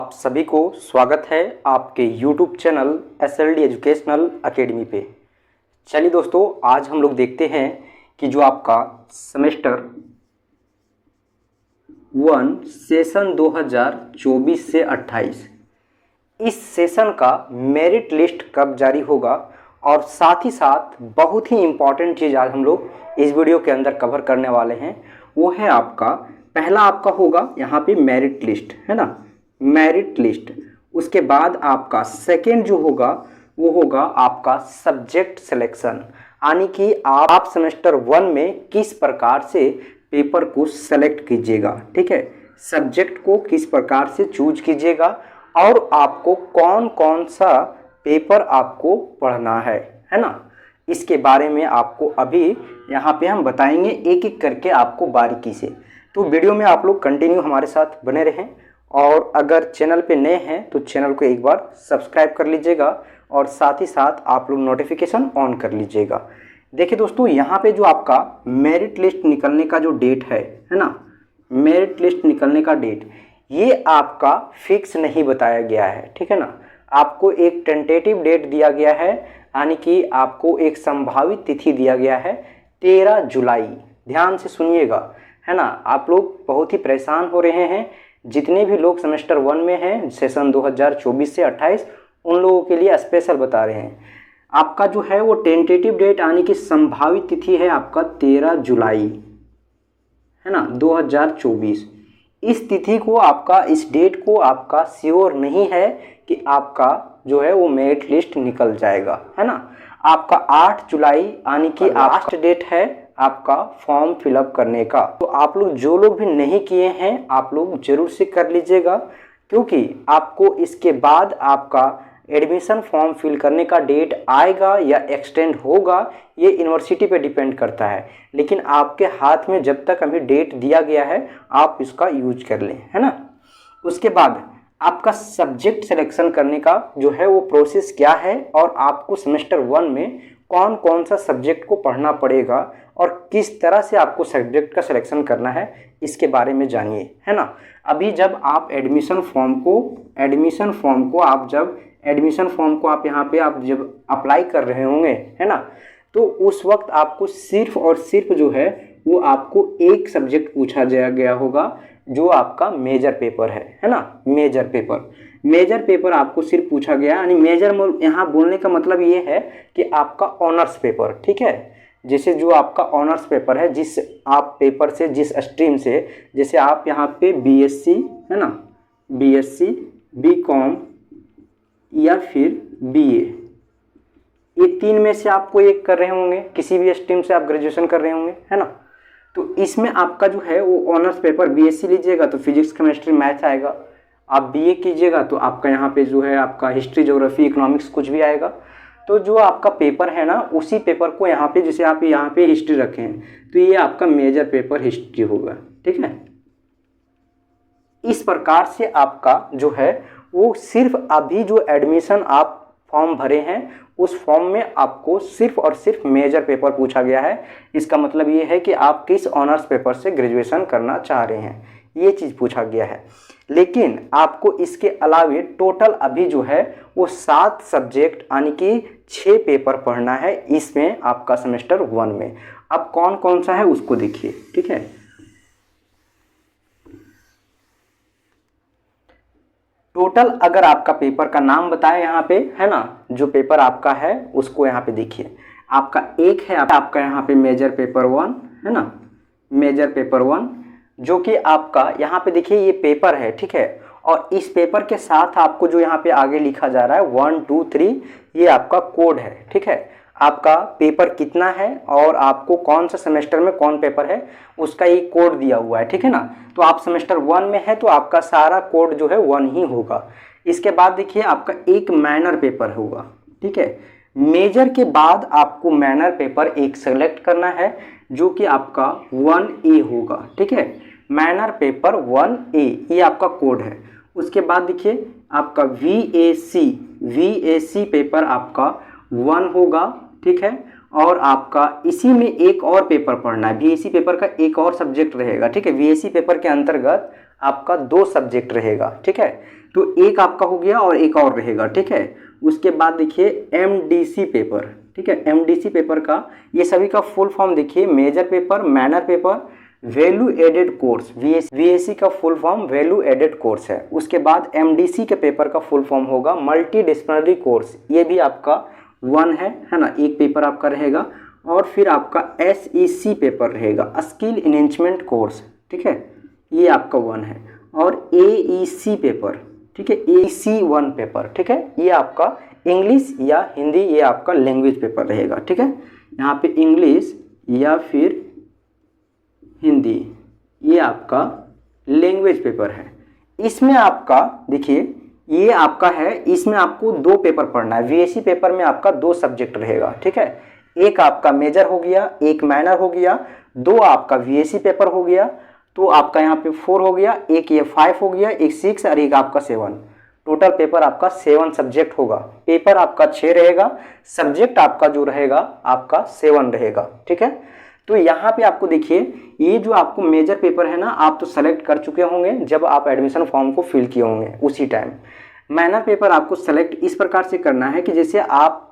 आप सभी को स्वागत है आपके YouTube channel SLD educational academy पे। चलिए दोस्तों, आज हम लोग देखते हैं कि जो आपका सेमेस्टर 1 सेशन 2024 से 28 इस सेशन का मेरिट लिस्ट कब जारी होगा और साथ ही साथ बहुत ही इम्पॉर्टेंट चीज़ आज हम लोग इस वीडियो के अंदर कवर करने वाले हैं। वो है आपका पहला आपका होगा यहाँ पे मेरिट लिस्ट, है ना, मेरिट लिस्ट। उसके बाद आपका सेकंड जो होगा वो होगा आपका सब्जेक्ट सिलेक्शन, यानी कि आप सेमेस्टर 1 में किस प्रकार से पेपर को सेलेक्ट कीजिएगा, ठीक है, सब्जेक्ट को किस प्रकार से चूज कीजिएगा और आपको कौन कौन सा पेपर आपको पढ़ना है ना, इसके बारे में आपको अभी यहाँ पे हम बताएंगे एक एक करके आपको बारीकी से। तो वीडियो में आप लोग कंटिन्यू हमारे साथ बने रहें और अगर चैनल पे नए हैं तो चैनल को एक बार सब्सक्राइब कर लीजिएगा और साथ ही साथ आप लोग नोटिफिकेशन ऑन कर लीजिएगा। देखिए दोस्तों, यहाँ पे जो आपका मेरिट लिस्ट निकलने का जो डेट है ना, मेरिट लिस्ट निकलने का डेट ये आपका फिक्स नहीं बताया गया है, ठीक है ना। आपको एक टेंटेटिव डेट दिया गया है, यानी कि आपको एक संभावित तिथि दिया गया है 13 जुलाई। ध्यान से सुनिएगा, है ना। आप लोग बहुत ही परेशान हो रहे हैं, जितने भी लोग सेमेस्टर 1 में हैं सेशन 2024 से 28 उन लोगों के लिए स्पेशल बता रहे हैं। आपका जो है वो टेंटेटिव डेट यानी कि संभावित तिथि है आपका 13 जुलाई, है ना, 2024। इस तिथि को आपका, इस डेट को आपका श्योर नहीं है कि आपका जो है वो मेरिट लिस्ट निकल जाएगा, है ना। आपका 8 जुलाई यानी कि लास्ट डेट है आपका फॉर्म फिलअप करने का। तो आप लोग जो लोग भी नहीं किए हैं आप लोग जरूर से कर लीजिएगा, क्योंकि आपको इसके बाद आपका एडमिशन फॉर्म फिल करने का डेट आएगा या एक्सटेंड होगा ये यूनिवर्सिटी पे डिपेंड करता है, लेकिन आपके हाथ में जब तक अभी डेट दिया गया है आप इसका यूज कर लें, है ना। उसके बाद आपका सब्जेक्ट सिलेक्शन करने का जो है वो प्रोसेस क्या है और आपको सेमेस्टर 1 में कौन कौन सा सब्जेक्ट को पढ़ना पड़ेगा और किस तरह से आपको सब्जेक्ट का सिलेक्शन करना है इसके बारे में जानिए, है ना। अभी जब आप एडमिशन फॉर्म को आप यहाँ पे आप जब अप्लाई कर रहे होंगे, है ना, तो उस वक्त आपको सिर्फ और सिर्फ जो है वो आपको एक सब्जेक्ट पूछा गया होगा जो आपका मेजर पेपर है ना। मेजर पेपर आपको सिर्फ पूछा गया, यानी मेजर यहाँ बोलने का मतलब ये है कि आपका ऑनर्स पेपर, ठीक है। जैसे जो आपका ऑनर्स पेपर है, जिस आप पेपर से, जिस स्ट्रीम से, जैसे आप यहाँ पे बीएससी, है ना, बीएससी, बीकॉम या फिर बीए, ये तीन में से आपको एक कर रहे होंगे, किसी भी स्ट्रीम से आप ग्रेजुएशन कर रहे होंगे, है ना। तो इसमें आपका जो है वो ऑनर्स पेपर बीएससी लीजिएगा तो फिजिक्स केमिस्ट्री मैथ्स आएगा, आप बीए कीजिएगा तो आपका यहाँ पे जो है आपका हिस्ट्री, ज्योग्राफी, इकोनॉमिक्स कुछ भी आएगा। तो जो आपका पेपर है ना, उसी पेपर को यहाँ पे, जैसे आप यहाँ पे हिस्ट्री रखे हैं तो ये आपका मेजर पेपर हिस्ट्री होगा, ठीक है। इस प्रकार से आपका जो है वो सिर्फ अभी जो एडमिशन आप फॉर्म भरे हैं उस फॉर्म में आपको सिर्फ और सिर्फ मेजर पेपर पूछा गया है। इसका मतलब ये है कि आप किस ऑनर्स पेपर से ग्रेजुएशन करना चाह रहे हैं, ये चीज़ पूछा गया है। लेकिन आपको इसके अलावे टोटल अभी जो है वो 7 सब्जेक्ट यानी कि 6 पेपर पढ़ना है इसमें आपका सेमेस्टर 1 में। अब कौन कौन सा है उसको देखिए, ठीक है। टोटल अगर आपका पेपर का नाम बताए यहाँ पे, है ना, जो पेपर आपका है उसको यहाँ पे देखिए। आपका एक है आपका यहाँ पे मेजर पेपर 1, है ना, मेजर पेपर 1, जो कि आपका यहाँ पे देखिए ये पेपर है, ठीक है। और इस पेपर के साथ आपको जो यहाँ पे आगे लिखा जा रहा है 1 2 3 ये आपका कोड है, ठीक है। आपका पेपर कितना है और आपको कौन सा सेमेस्टर में कौन पेपर है उसका ये कोड दिया हुआ है, ठीक है ना। तो आप सेमेस्टर 1 में है तो आपका सारा कोड जो है 1 ही होगा। इसके बाद देखिए आपका एक माइनर पेपर होगा, ठीक है। मेजर के बाद आपको माइनर पेपर एक सेलेक्ट करना है जो कि आपका 1A होगा, ठीक है। माइनर पेपर 1A ये आपका कोड है। उसके बाद देखिए आपका VAC पेपर आपका 1 होगा, ठीक है। और आपका इसी में एक और पेपर पढ़ना है, VAC पेपर का एक और सब्जेक्ट रहेगा, ठीक है। VAC पेपर के अंतर्गत आपका 2 सब्जेक्ट रहेगा, ठीक है। तो एक आपका हो गया और एक और रहेगा, ठीक है। उसके बाद देखिए एमडीसी पेपर, ठीक है। एमडीसी पेपर का ये सभी का फुल फॉर्म देखिए, major paper, minor paper, value added course, VAC का full form value added course है। उसके बाद एमडीसी के पेपर का फुल फॉर्म होगा मल्टी डिसिप्लिनरी कोर्स, ये भी आपका वन है ना, एक पेपर आपका रहेगा। और फिर आपका एसईसी पेपर रहेगा, स्किल इनहेंसमेंट कोर्स, ठीक है, ये आपका वन है। और एईसी पेपर, ठीक है, एसी वन पेपर, ठीक है, ये आपका इंग्लिश या हिंदी, ये आपका लैंग्वेज पेपर रहेगा, ठीक है। यहाँ पे इंग्लिश या फिर हिंदी, ये आपका लैंग्वेज पेपर है। इसमें आपका देखिए ये आपका है, इसमें आपको दो पेपर पढ़ना है। वीएसी पेपर में आपका दो सब्जेक्ट रहेगा, ठीक है, एक आपका मेजर हो गया, एक माइनर हो गया, दो आपका वीएसी पेपर हो गया, तो आपका यहाँ पे 4 हो गया, एक ये 5 हो गया, एक 6 और एक आपका 7। टोटल पेपर आपका 7 सब्जेक्ट होगा। पेपर आपका 6 रहेगा, सब्जेक्ट आपका जो रहेगा आपका 7 रहेगा, ठीक है। तो यहाँ पे आपको देखिए ये जो आपको मेजर पेपर है ना, आप तो सेलेक्ट कर चुके होंगे जब आप एडमिशन फॉर्म को फिल किए होंगे उसी टाइम। माइनर पेपर आपको सेलेक्ट इस प्रकार से करना है कि जैसे आप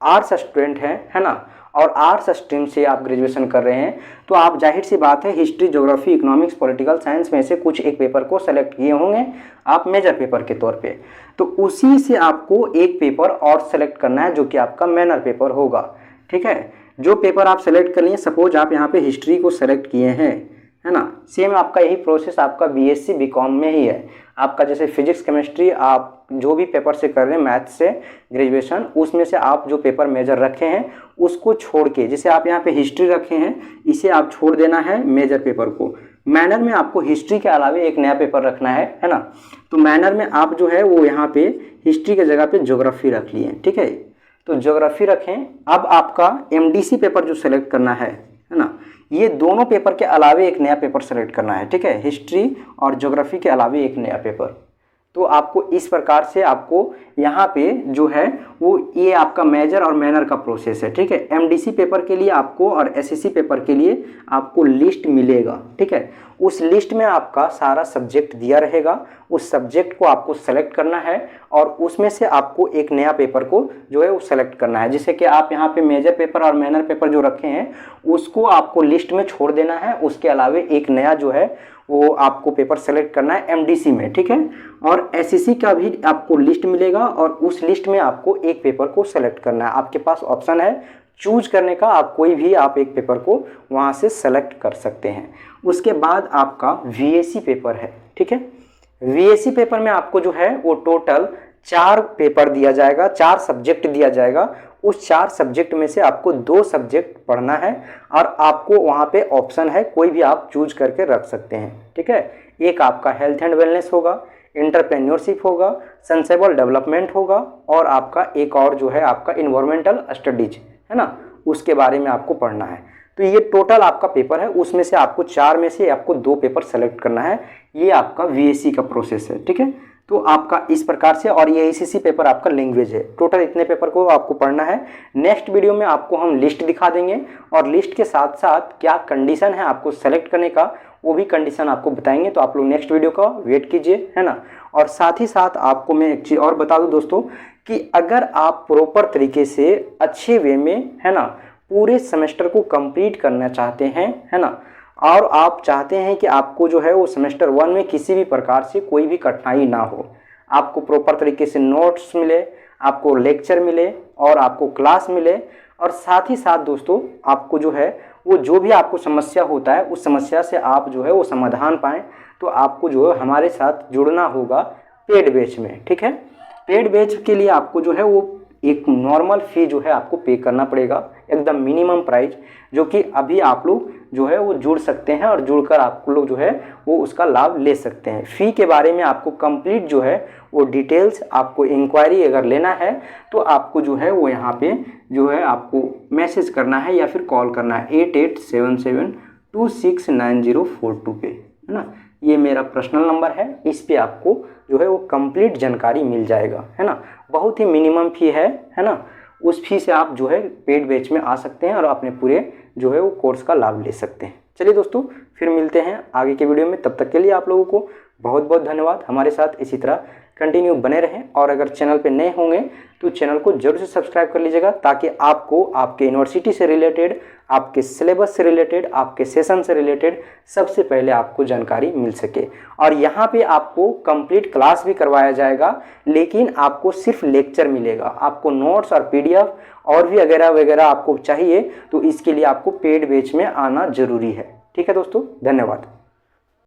आर्ट्स स्टूडेंट हैं, है ना, और आर्ट्स स्ट्रीम से आप ग्रेजुएशन कर रहे हैं, तो आप जाहिर सी बात है history, geography, economics, political science में से कुछ एक पेपर को सेलेक्ट किए होंगे आप मेजर पेपर के तौर पे। तो उसी से आपको एक पेपर और सेलेक्ट करना है जो कि आपका माइनर पेपर होगा, ठीक है। जो पेपर आप सेलेक्ट कर लिए, सपोज आप यहाँ पे हिस्ट्री को सेलेक्ट किए हैं, है ना, सेम आपका यही प्रोसेस आपका बीएससी बीकॉम में ही है। आपका जैसे फिजिक्स, केमिस्ट्री, आप जो भी पेपर से कर रहे हैं, मैथ से ग्रेजुएशन, उसमें से आप जो पेपर मेजर रखे हैं उसको छोड़ के, जैसे आप यहाँ पे हिस्ट्री रखे हैं, इसे आप छोड़ देना है मेजर पेपर को। माइनर में आपको हिस्ट्री के अलावा एक नया पेपर रखना है ना। तो माइनर में आप जो है वो यहाँ पे हिस्ट्री के जगह पे ज्योग्राफी रख लिए, ठीक है, तो ज्योग्राफी रखें। अब आपका एमडीसी पेपर जो सेलेक्ट करना है ना, ये दोनों पेपर के अलावे एक नया पेपर सेलेक्ट करना है, ठीक है, हिस्ट्री और ज्योग्राफी के अलावे एक नया पेपर। तो आपको इस प्रकार से आपको यहाँ पे जो है वो ये आपका मेजर और माइनर का प्रोसेस है, ठीक है। एमडीसी पेपर के लिए आपको और एसएससी पेपर के लिए आपको लिस्ट मिलेगा, ठीक है। उस लिस्ट में आपका सारा सब्जेक्ट दिया रहेगा, उस सब्जेक्ट को आपको सेलेक्ट करना है और उसमें से आपको एक नया पेपर को जो है वो सेलेक्ट करना है। जैसे कि आप यहाँ पे मेजर पेपर और माइनर पेपर जो रखे हैं उसको आपको लिस्ट में छोड़ देना है, उसके अलावे एक नया जो है वो आपको पेपर सेलेक्ट करना है एमडीसी में, ठीक है। और एसएससी का भी आपको लिस्ट मिलेगा और उस लिस्ट में आपको एक पेपर को सेलेक्ट करना है। आपके पास ऑप्शन है चूज करने का, आप कोई भी आप एक पेपर को वहाँ से सेलेक्ट कर सकते हैं। उसके बाद आपका वीएसी पेपर है, ठीक है। वीएसी पेपर में आपको जो है वो टोटल 4 पेपर दिया जाएगा, 4 सब्जेक्ट दिया जाएगा। उस 4 सब्जेक्ट में से आपको 2 सब्जेक्ट पढ़ना है और आपको वहाँ पे ऑप्शन है कोई भी आप चूज करके रख सकते हैं, ठीक है। एक आपका हेल्थ एंड वेलनेस होगा, एंटरप्रेन्योरशिप होगा, सस्टेनेबल डेवलपमेंट होगा और आपका एक और जो है आपका इन्वायरमेंटल स्टडीज, है ना, उसके बारे में आपको पढ़ना है। तो ये टोटल आपका पेपर है, उसमें से आपको 4 में से आपको 2 पेपर सेलेक्ट करना है। ये आपका वीएसी का प्रोसेस है, ठीक है। तो आपका इस प्रकार से, और ये एसीसी पेपर आपका लैंग्वेज है। टोटल इतने पेपर को आपको पढ़ना है। नेक्स्ट वीडियो में आपको हम लिस्ट दिखा देंगे और लिस्ट के साथ साथ क्या कंडीशन है आपको सेलेक्ट करने का वो भी कंडीशन आपको बताएंगे। तो आप लोग नेक्स्ट वीडियो का वेट कीजिए, है ना। और साथ ही साथ आपको मैं एक चीज़ और बता दूं दोस्तों कि अगर आप प्रॉपर तरीके से अच्छे वे में, है ना, पूरे सेमेस्टर को कंप्लीट करना चाहते हैं, है ना, और आप चाहते हैं कि आपको जो है वो सेमेस्टर 1 में किसी भी प्रकार से कोई भी कठिनाई ना हो, आपको प्रॉपर तरीके से नोट्स मिले, आपको लेक्चर मिले और आपको क्लास मिले, और साथ ही साथ दोस्तों आपको जो है वो जो भी आपको समस्या होता है उस समस्या से आप जो है वो समाधान पाएँ, तो आपको जो है हमारे साथ जुड़ना होगा पेड बैच में, ठीक है। पेड बैच के लिए आपको जो है वो एक नॉर्मल फ़ी जो है आपको पे करना पड़ेगा, एकदम मिनिमम प्राइस, जो कि अभी आप लोग जो है वो जुड़ सकते हैं और जुड़कर आप लोग जो है वो उसका लाभ ले सकते हैं। फ़ी के बारे में आपको कंप्लीट जो है वो डिटेल्स, आपको इंक्वायरी अगर लेना है तो आपको जो है वो यहाँ पे जो है आपको मैसेज करना है या फिर कॉल करना है 8877269042 पे, है ना। ये मेरा पर्सनल नंबर है, इस पे आपको जो है वो कंप्लीट जानकारी मिल जाएगा, है ना। बहुत ही मिनिमम फ़ी है ना। उस फी से आप जो है पेड बैच में आ सकते हैं और अपने पूरे जो है वो कोर्स का लाभ ले सकते हैं। चलिए दोस्तों, फिर मिलते हैं आगे के वीडियो में। तब तक के लिए आप लोगों को बहुत बहुत धन्यवाद हमारे साथ इसी तरह कंटिन्यू बने रहें। और अगर चैनल पे नए होंगे तो चैनल को जरूर से सब्सक्राइब कर लीजिएगा, ताकि आपको आपके यूनिवर्सिटी से रिलेटेड, आपके सिलेबस से रिलेटेड, आपके सेशन से रिलेटेड सबसे पहले आपको जानकारी मिल सके। और यहाँ पे आपको कंप्लीट क्लास भी करवाया जाएगा, लेकिन आपको सिर्फ लेक्चर मिलेगा। आपको नोट्स और PDF और भी वगैरह वगैरह आपको चाहिए तो इसके लिए आपको पेड बैच में आना जरूरी है। ठीक है दोस्तों, धन्यवाद।